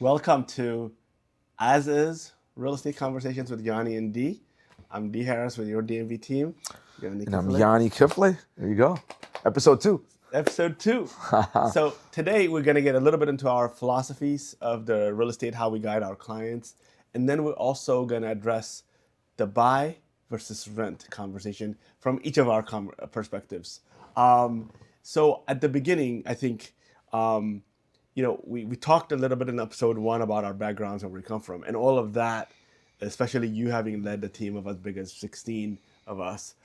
Welcome to As Is Real Estate Conversations with Yanni and Dee. I'm Dee Harris with your DMV team. And I'm Yanni Kifle. There you go. Episode 2. Episode 2. So today we're going to get a little bit into our philosophies of the real estate, how we guide our clients. And then we're also going to address the buy versus rent conversation from each of our perspectives. So at the beginning, I think, we talked a little bit in episode 1 about our backgrounds and where we come from. And all of that, especially you having led the team of as big as 16 of us,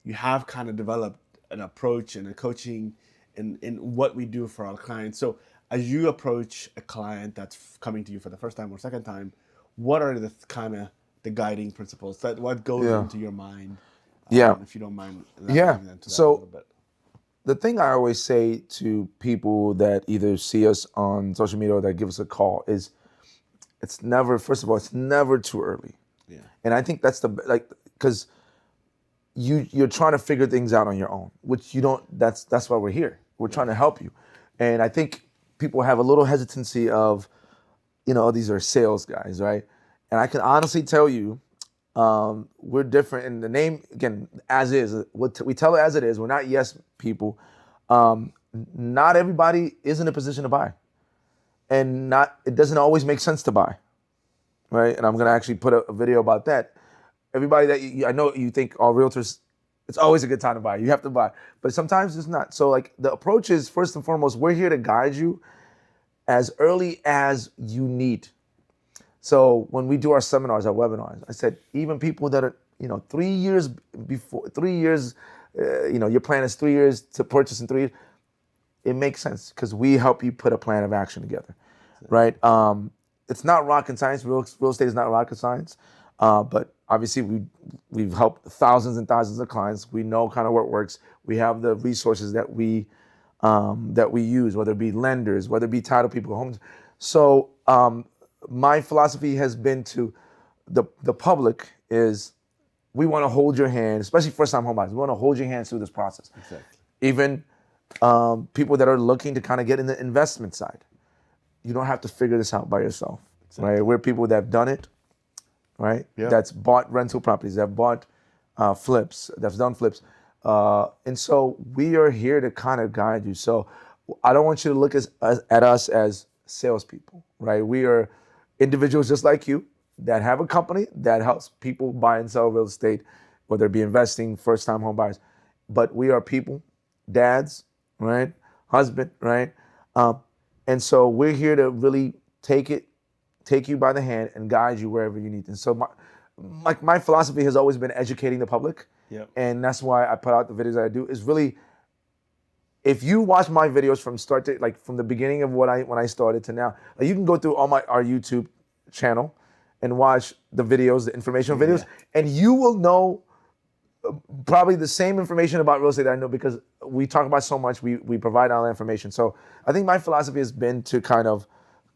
you have kind of developed an approach and a coaching in what we do for our clients. So as you approach a client that's coming to you for the first time or second time, what are the kind of the guiding principles what goes into your mind? If you don't mind elaborating into that a little bit. The thing I always say to people that either see us on social media or that give us a call is it's never too early. Yeah. And I think that's because you're trying to figure things out on your own, which you don't, that's why we're here. We're trying to help you. And I think people have a little hesitancy of, these are sales guys, right? And I can honestly tell you, we're different in the name, again, as is. We tell it as it is. We're not yes people. Not everybody is in a position to buy. And it doesn't always make sense to buy, right? And I'm going to actually put a video about that. Everybody that I know you think all realtors, it's always a good time to buy. You have to buy. But sometimes it's not. So the approach is, first and foremost, we're here to guide you as early as you need. So when we do our seminars, our webinars, I said, even people that are, 3 years before, 3 years, your plan is 3 years to purchase in 3 years, it makes sense because we help you put a plan of action together, right? It's not rocket science. Real estate is not rocket science, but obviously we've helped thousands and thousands of clients. We know kind of what works. We have the resources that we use, whether it be lenders, whether it be title people, homes. So my philosophy has been to the public is we want to hold your hand, especially first-time homebuyers. We want to hold your hands through this process. Exactly. Even people that are looking to kind of get in the investment side. You don't have to figure this out by yourself, right? We're people that have done it, right? Yeah. That's bought rental properties, that have bought flips, that's done flips. And so we are here to kind of guide you. So I don't want you to look at us as salespeople, right? We are individuals just like you that have a company that helps people buy and sell real estate, whether it be investing, first-time home buyers. But we are people, dads, right? Husband, right? And so we're here to really take you by the hand and guide you wherever you need. And so my philosophy has always been educating the public. Yep. And that's why I put out the videos that I do, is really, if you watch my videos from start to, from the beginning of when I started to now, you can go through our YouTube channel and watch the videos, the informational videos, and you will know probably the same information about real estate that I know, because we talk about so much, we provide all the information. So I think my philosophy has been to kind of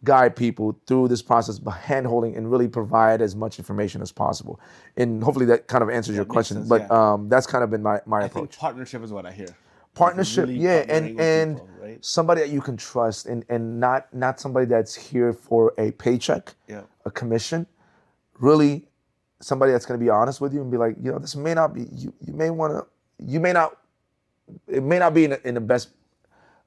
guide people through this process by hand-holding and really provide as much information as possible. And hopefully that kind of answers your question. Sense, but that's kind of been my approach. I think partnership is what I hear. Partnership, really and people, right? Somebody that you can trust, and not somebody that's here for a paycheck, a commission. Really, somebody that's going to be honest with you and be like, this may not be. It may not be in the best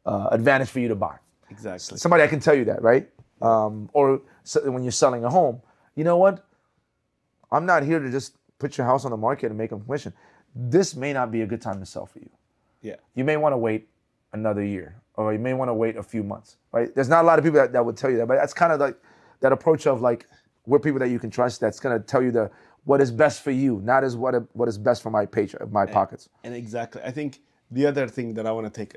advantage for you to buy. Exactly. Somebody that can tell you that, right? Or when you're selling a home, you know what? I'm not here to just put your house on the market and make a commission. This may not be a good time to sell for you. Yeah. You may want to wait another year, or you may want to wait a few months, right? There's not a lot of people that would tell you that, but that's kind of like that approach of we're people that you can trust, that's going to tell you what is best for you, not as what is best for my paycheck, my pockets. And exactly. I think the other thing that I want to take,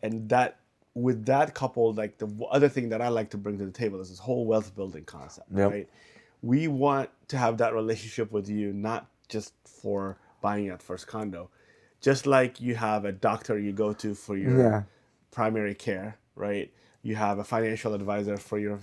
and that with that coupled, the other thing that I like to bring to the table is this whole wealth building concept, right? We want to have that relationship with you, not just for buying your first condo. Just like you have a doctor you go to for your primary care, right? You have a financial advisor for your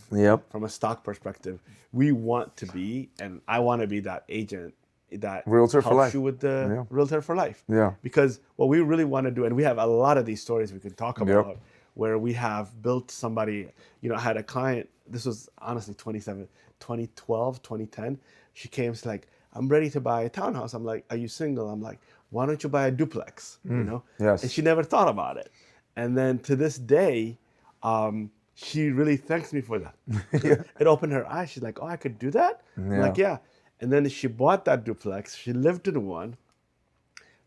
from a stock perspective. We want to be, and I want to be that agent that realtor for life. Helps you with the realtor for life. Yeah. Because what we really want to do, and we have a lot of these stories we can talk about, where we have built somebody, I had a client, this was honestly 2012, 2010. She came, she's like, I'm ready to buy a townhouse. I'm like, are you single? I'm like, why don't you buy a duplex? Yes. And she never thought about it. And then to this day, she really thanks me for that. It opened her eyes. She's like, oh, I could do that? I'm like, yeah. And then she bought that duplex. She lived in one,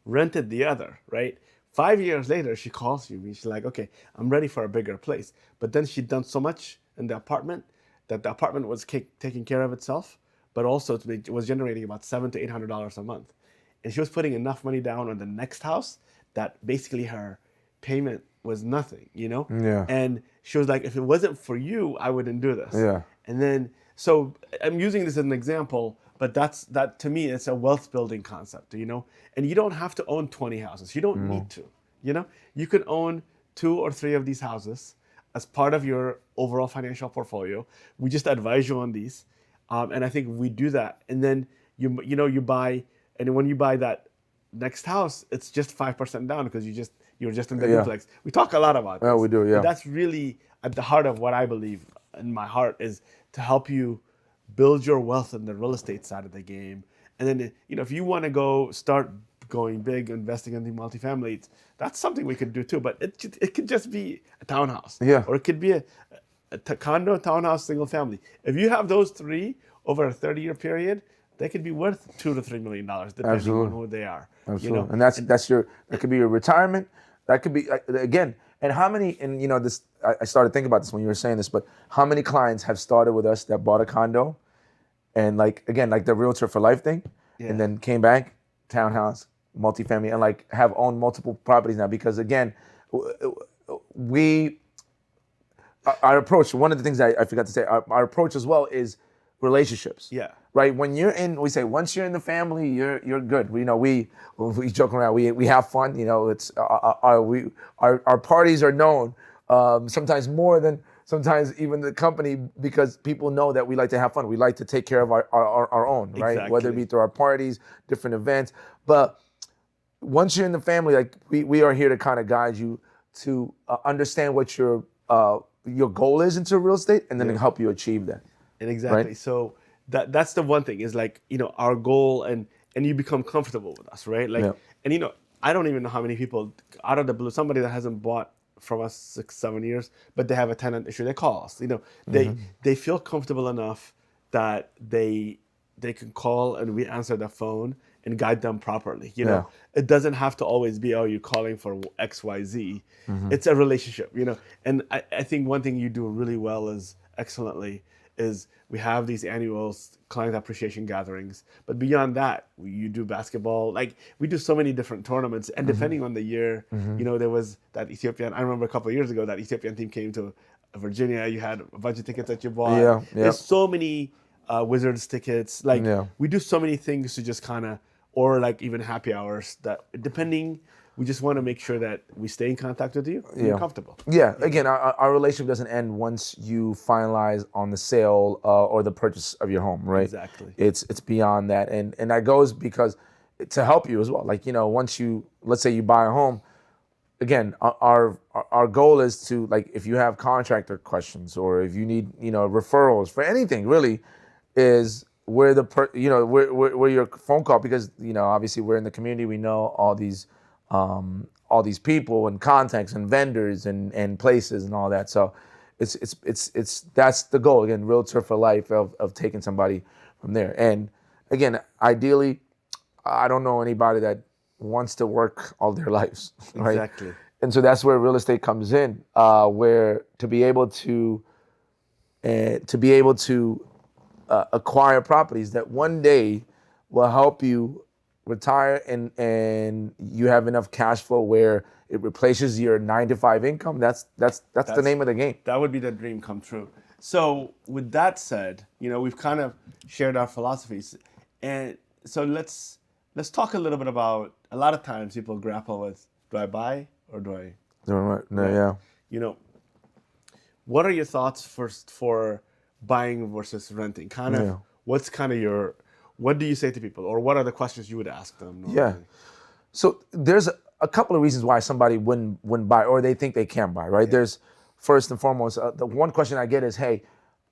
rented the other, right? 5 years later, she calls me. She's like, okay, I'm ready for a bigger place. But then she'd done so much in the apartment that the apartment was taking care of itself, but also it was generating about $700 to $800 a month. And she was putting enough money down on the next house that basically her payment was nothing, Yeah. And she was like, if it wasn't for you, I wouldn't do this. Yeah. And then, so I'm using this as an example, but that to me, it's a wealth building concept, And you don't have to own 20 houses. You don't need to, You could own 2 or 3 of these houses as part of your overall financial portfolio. We just advise you on these. And I think we do that. And then, you buy, and when you buy that next house, it's just 5% down because you're just in the duplex. We talk a lot about this. Yeah, we do, yeah. But that's really at the heart of what I believe in my heart is to help you build your wealth in the real estate side of the game. And then, if you want to start going big, investing in the multifamily, that's something we could do too. But it could just be a townhouse. Yeah. Or it could be a condo, townhouse, single family. If you have those 3 over a 30-year period, they could be worth $2 to $3 million, depending on who they are. Absolutely. And that could be your retirement. That could be, again, and how many, and this, I started thinking about this when you were saying this, but how many clients have started with us that bought a condo and like the Realtor for Life thing, and then came back, townhouse, multifamily, and have owned multiple properties now? Because again, our approach, one of the things I forgot to say, our approach as well is relationships. Yeah. Right. When we say once you're in the family, you're good. We joke around. We have fun. It's our parties are known sometimes more than sometimes even the company, because people know that we like to have fun. We like to take care of our own, right? Exactly. Whether it be through our parties, different events. But once you're in the family, we are here to kind of guide you to understand what your goal is into real estate, and then help you achieve that. And exactly. Right? So that's the one thing is our goal, and you become comfortable with us, right? And I don't even know how many people out of the blue, somebody that hasn't bought from us 6-7 years, but they have a tenant issue, they call us. They feel comfortable enough that they can call and we answer the phone and guide them properly. It doesn't have to always be, oh, you're calling for XYZ. It's a relationship, And I think one thing you do really well is excellently is we have these annual client appreciation gatherings, but beyond that, you do basketball. We do so many different tournaments, and depending on the year, there was that Ethiopian. I remember a couple of years ago that Ethiopian team came to Virginia. You had a bunch of tickets that you bought. Yeah. There's so many Wizards tickets. We do so many things to just kind of, or even happy hours that depending. We just want to make sure that we stay in contact with you and you're comfortable. Yeah. Again, our relationship doesn't end once you finalize on the sale or the purchase of your home, right? Exactly. It's beyond that, and that goes because to help you as well. Once let's say you buy a home, again, our goal is to if you have contractor questions or if you need referrals for anything really, is where where your phone call, because obviously we're in the community, we know all these people and contacts and vendors and places and all that. So it's that's the goal. Again, Realtor for Life of taking somebody from there. And again, ideally, I don't know anybody that wants to work all their lives, right? Exactly. And so that's where real estate comes in, where to be able to acquire properties that one day will help you retire and you have enough cash flow where it replaces your 9-to-5 income. That's the name of the game. That would be the dream come true. So with that said, we've kind of shared our philosophies, and so let's talk a little bit about. A lot of times people grapple with, do I buy or do I? No, yeah. What are your thoughts first for buying versus renting? What's what do you say to people, or what are the questions you would ask them normally? Yeah. So there's a couple of reasons why somebody wouldn't buy, or they think they can buy, right? There's first and foremost, the one question I get is, hey,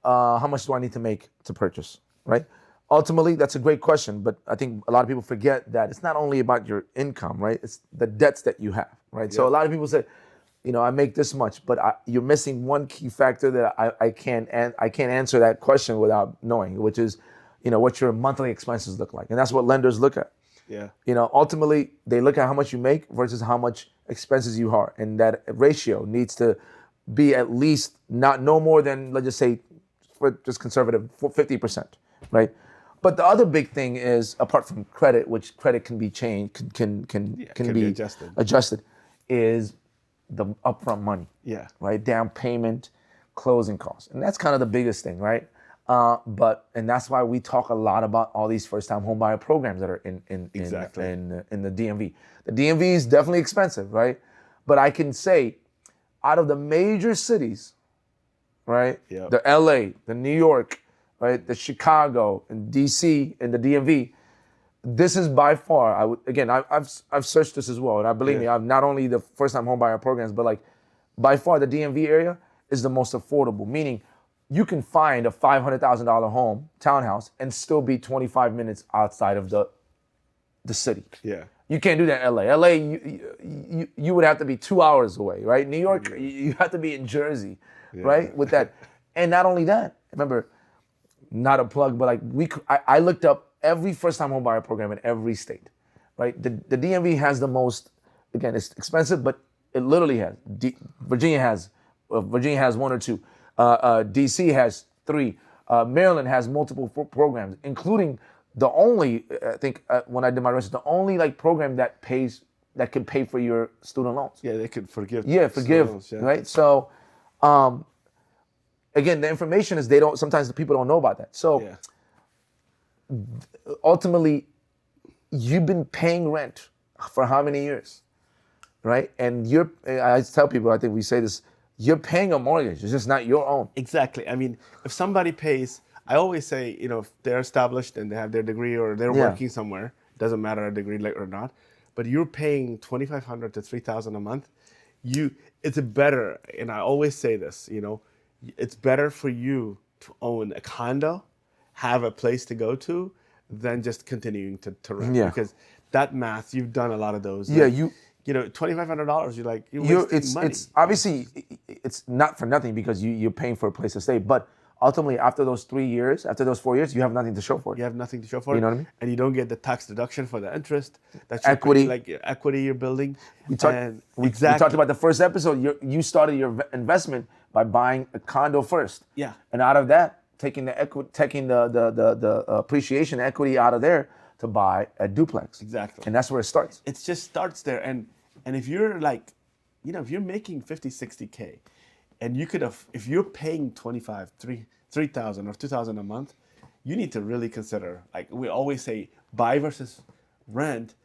how much do I need to make to purchase, right? Ultimately, that's a great question, but I think a lot of people forget that it's not only about your income, right? It's the debts that you have, right? So a lot of people say, I make this much, but you're missing one key factor that I can't answer that question without knowing, which is, what your monthly expenses look like, and that's what lenders look at. Yeah. Ultimately, they look at how much you make versus how much expenses you are, and that ratio needs to be at least no more than, let's just say, for just conservative, 50%, right? But the other big thing is, apart from credit, which credit can be changed, can be adjusted, is the upfront money. Yeah. Right? Down payment, closing costs. And that's kind of the biggest thing, right? And that's why we talk a lot about all these first-time home buyer programs that are in the DMV. The DMV is definitely expensive, right? But I can say, out of the major cities, right? Yep. The LA, the New York, right? The Chicago and DC and the DMV, this is by far, I've searched this as well, and I believe me, I've not only the first-time home buyer programs, but like by far the DMV area is the most affordable, meaning you can find a $500,000 home, townhouse, and still be 25 minutes outside of the city. Yeah. You can't do that in LA. LA, you would have to be 2 hours away, right? New York, you have to be in Jersey, right? With that. And not only that, remember, not a plug, but I looked up every first-time home buyer program in every state, right? The DMV has the most, again, it's expensive, but it literally has. Virginia has one or two. DC has three. Maryland has multiple programs, including the only, I think when I did my research, the only program that can pay for your student loans. Yeah, they could forgive. Yeah, forgive, loans, right? So, again, the information is sometimes the people don't know about that. So, ultimately, you've been paying rent for how many years, right? And I tell people, I think we say this, you're paying a mortgage. It's just not your own. Exactly. I mean, if somebody pays, I always say, if they're established and they have their degree or they're working somewhere, doesn't matter a degree or not, but you're paying $2,500 to $3,000 a month, it's better, and I always say this, it's better for you to own a condo, have a place to go to, than just continuing to rent. Yeah. Because that math, you've done a lot of those. Yeah, $2,500, you're wasting money. It's obviously, it's not for nothing because you're paying for a place to stay. But ultimately, after those 4 years, you have nothing to show for it. You have nothing to show for it. You know what I mean? And you don't get the tax deduction for the interest. That's equity. Equity you're building. We talked about the first episode. You started your investment by buying a condo first. Yeah. And out of that, taking the appreciation equity out of there to buy a duplex. Exactly. And that's where it starts. It just starts there. And if you're if you're making 50, 60K, and if you're paying $3,000 or $2,000 a month, you need to really consider, we always say, buy versus rent,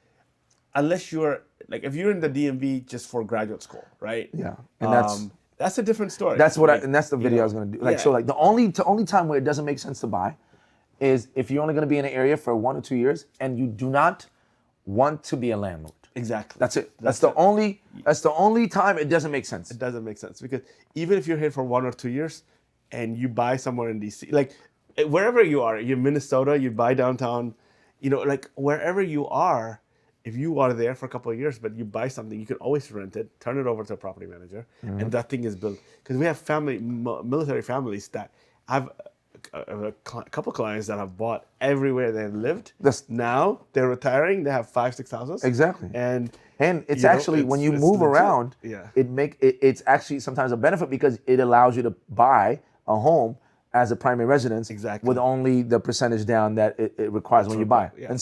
unless you're, if you're in the DMV just for graduate school, right? Yeah. And that's a different story. That's and that's the video I was going to do. So the only time where it doesn't make sense to buy is if you're only going to be in an area for 1 or 2 years and you do not want to be a landlord. Exactly. That's it. That's the only time it doesn't make sense. It doesn't make sense because even if you're here for 1 or 2 years and you buy somewhere in DC, wherever you are, you're in Minnesota, you buy downtown, wherever you are, if you are there for a couple of years, but you buy something, you can always rent it, turn it over to a property manager, and that thing is built. Because we have military families that have a couple clients that have bought everywhere they lived. Now they're retiring, they have 5-6 houses. Exactly. And it's actually, when you move around, it's actually sometimes a benefit because it allows you to buy a home as a primary residence with only the percentage down that it requires when you buy. Yeah. And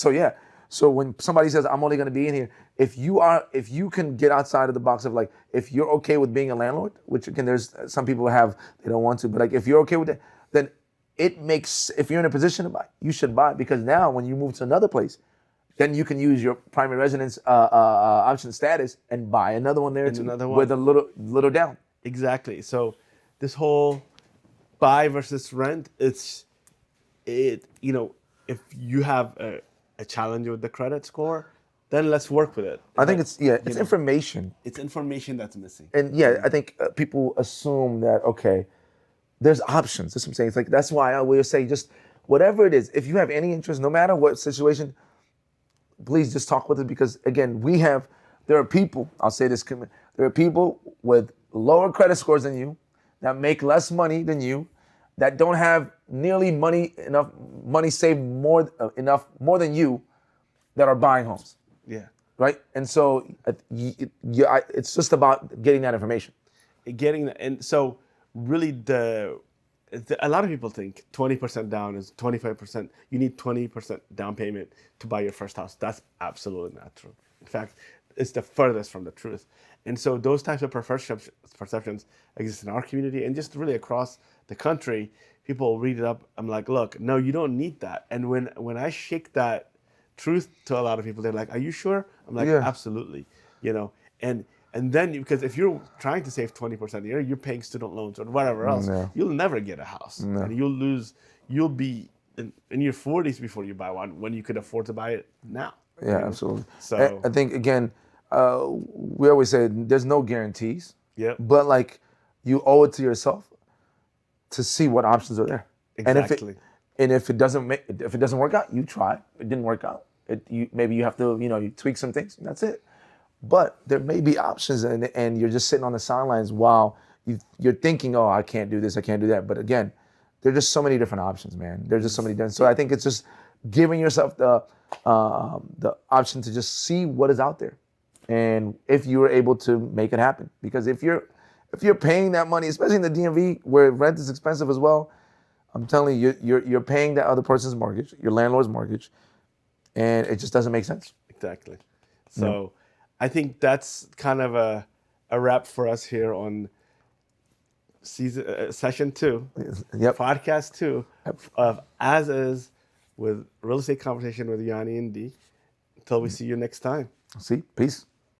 so when somebody says, I'm only going to be in here, if you can get outside of the box of if you're okay with being a landlord, which again, there's some people they don't want to, but if you're okay with it, then it makes, if you're in a position to buy, you should buy, because now when you move to another place, then you can use your primary residence option status and buy another one there with a little down. Exactly. So this whole buy versus rent, if you have a challenge with the credit score, then let's work with it. I think it's information. It's information that's missing. And I think people assume that, okay, there's options. That's what I'm saying. It's like, that's why I always say, just whatever it is, if you have any interest, no matter what situation, please just talk with us, because again, there are people, I'll say this, there are people with lower credit scores than you, that make less money than you, that don't have nearly enough money saved more than you, that are buying homes. Yeah. Right? And so it's just about getting that information. And so really a lot of people think 20% down is 25%. You need 20% down payment to buy your first house. That's absolutely not true. In fact, it's the furthest from the truth. And so those types of perceptions exist in our community and just really across the country. People read it up. I'm like, look, no, you don't need that. And when I shake that truth to a lot of people, they're like, are you sure? I'm like, absolutely. And then, because if you're trying to save 20% a year, you're paying student loans or whatever else, you'll never get a house. And you'll be in your 40s before you buy one, when you could afford to buy it now. Yeah, absolutely. So I think, again, we always say there's no guarantees. Yeah. But like, you owe it to yourself to see what options are there. Exactly. And if it doesn't work out, you try. It didn't work out. Maybe you have to, you tweak some things. And that's it. But there may be options, and you're just sitting on the sidelines while you're thinking, oh, I can't do this, I can't do that. But again, there's just so many different options, man. There's just so many different. So I think it's just giving yourself the option to just see what is out there, and if you were able to make it happen. Because if you're paying that money, especially in the DMV where rent is expensive as well, I'm telling you, you're paying that other person's mortgage, your landlord's mortgage, and it just doesn't make sense. Exactly. So I think that's kind of a wrap for us here on session 2, podcast 2 of As Is with Real Estate Conversation with Yony and Dee. Until we see you next time. Peace.